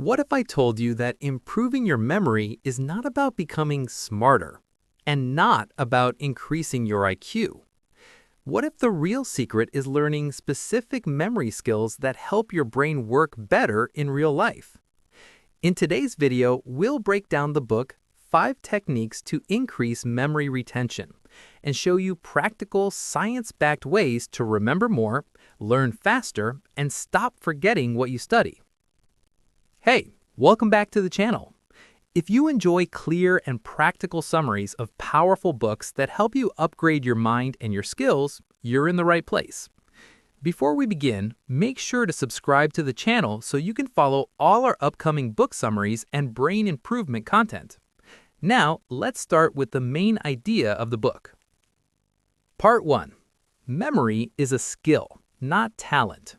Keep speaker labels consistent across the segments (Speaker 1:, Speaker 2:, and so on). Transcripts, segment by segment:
Speaker 1: What if I told you that improving your memory is not about becoming smarter and not about increasing your IQ? What if the real secret is learning specific memory skills that help your brain work better in real life? In today's video, we'll break down the book 5 Techniques to Increase Memory Retention and show you practical, science-backed ways to remember more, learn faster, and stop forgetting what you study. Hey, welcome back to the channel. If you enjoy clear and practical summaries of powerful books that help you upgrade your mind and your skills, you're in the right place. Before we begin, make sure to subscribe to the channel so you can follow all our upcoming book summaries and brain improvement content. Now, let's start with the main idea of the book. Part 1. Memory is a skill, not talent.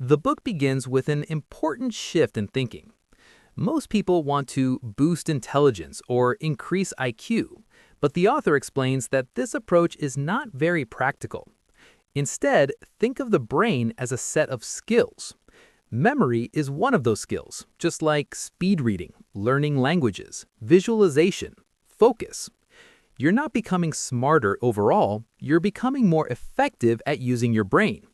Speaker 1: The book begins with an important shift in thinking. Most people want to boost intelligence or increase IQ, but the author explains that this approach is not very practical. Instead, think of the brain as a set of skills. Memory is one of those skills, just like speed reading, learning languages, visualization, focus. You're not becoming smarter overall, you're becoming more effective at using your brain.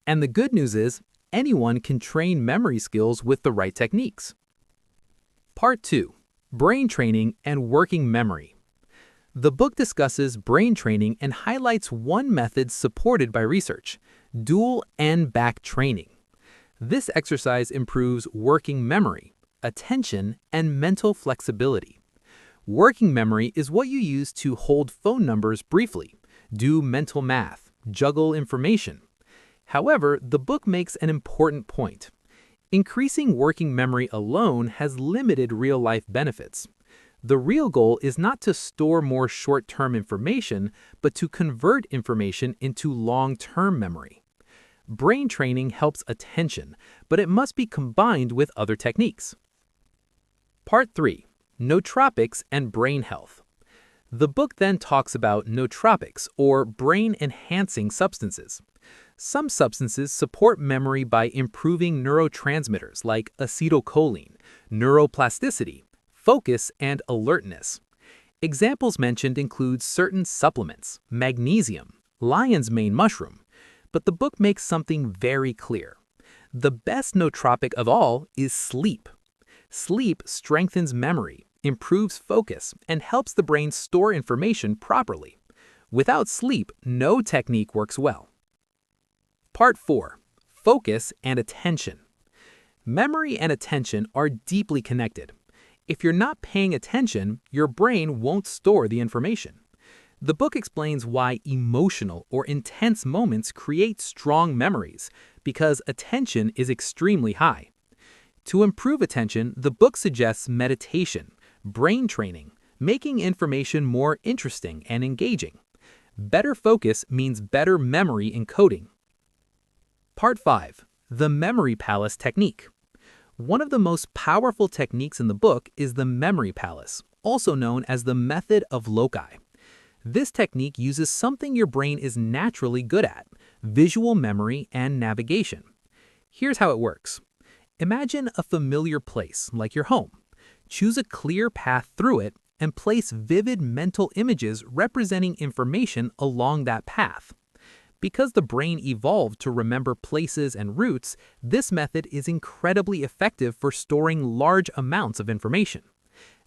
Speaker 1: And the good news is, anyone can train memory skills with the right techniques. Part 2. Brain Training and Working Memory. The book discusses brain training and highlights one method supported by research: dual N-back training. This exercise improves working memory, attention, and mental flexibility. Working memory is what you use to hold phone numbers briefly, do mental math, juggle information. However, the book makes an important point. Increasing working memory alone has limited real-life benefits. The real goal is not to store more short-term information, but to convert information into long-term memory. Brain training helps attention, but it must be combined with other techniques. Part 3. Nootropics and Brain Health. The book then talks about nootropics, or brain-enhancing substances. Some substances support memory by improving neurotransmitters like acetylcholine, neuroplasticity, focus, and alertness. Examples mentioned include certain supplements, magnesium, lion's mane mushroom, but the book makes something very clear. The best nootropic of all is sleep. Sleep strengthens memory, improves focus, and helps the brain store information properly. Without sleep, no technique works well. Part 4. Focus and Attention. Memory and attention are deeply connected. If you're not paying attention, your brain won't store the information. The book explains why emotional or intense moments create strong memories, because attention is extremely high. To improve attention, the book suggests meditation, brain training, making information more interesting and engaging. Better focus means better memory encoding. Part 5. The Memory Palace Technique. One of the most powerful techniques in the book is the Memory Palace, also known as the method of loci. This technique uses something your brain is naturally good at: visual memory and navigation. Here's how it works. Imagine a familiar place, like your home. Choose a clear path through it and place vivid mental images representing information along that path. Because the brain evolved to remember places and routes, this method is incredibly effective for storing large amounts of information.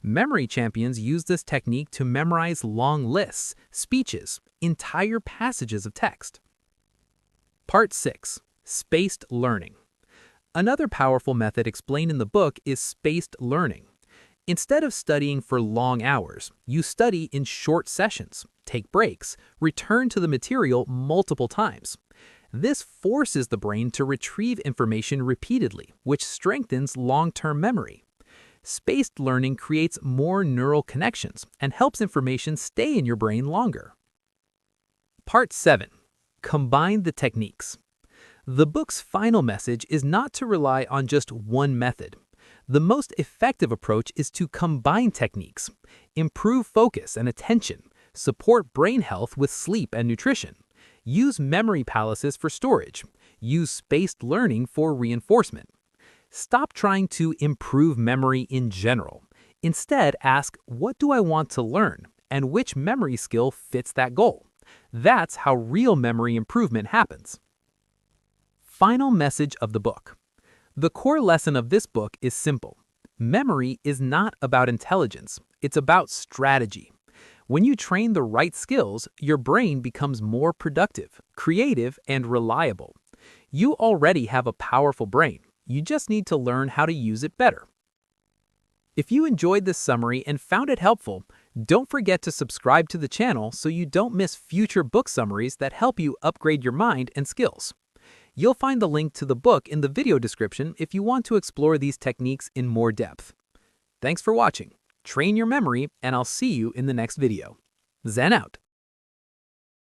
Speaker 1: Memory champions use this technique to memorize long lists, speeches, entire passages of text. Part 6. Spaced Learning. Another powerful method explained in the book is spaced learning. Instead of studying for long hours, you study in short sessions, take breaks, return to the material multiple times. This forces the brain to retrieve information repeatedly, which strengthens long-term memory. Spaced learning creates more neural connections and helps information stay in your brain longer. Part 7. Combine the techniques. The book's final message is not to rely on just one method. The most effective approach is to combine techniques, improve focus and attention, support brain health with sleep and nutrition, use memory palaces for storage, use spaced learning for reinforcement. Stop trying to improve memory in general. Instead, ask, what do I want to learn, and which memory skill fits that goal? That's how real memory improvement happens. Final message of the book. The core lesson of this book is simple. Memory is not about intelligence, it's about strategy. When you train the right skills, your brain becomes more productive, creative, and reliable. You already have a powerful brain. You just need to learn how to use it better. If you enjoyed this summary and found it helpful, don't forget to subscribe to the channel so you don't miss future book summaries that help you upgrade your mind and skills. You'll find the link to the book in the video description if you want to explore these techniques in more depth. Thanks for watching. Train your memory, and I'll see you in the next video. Zen out.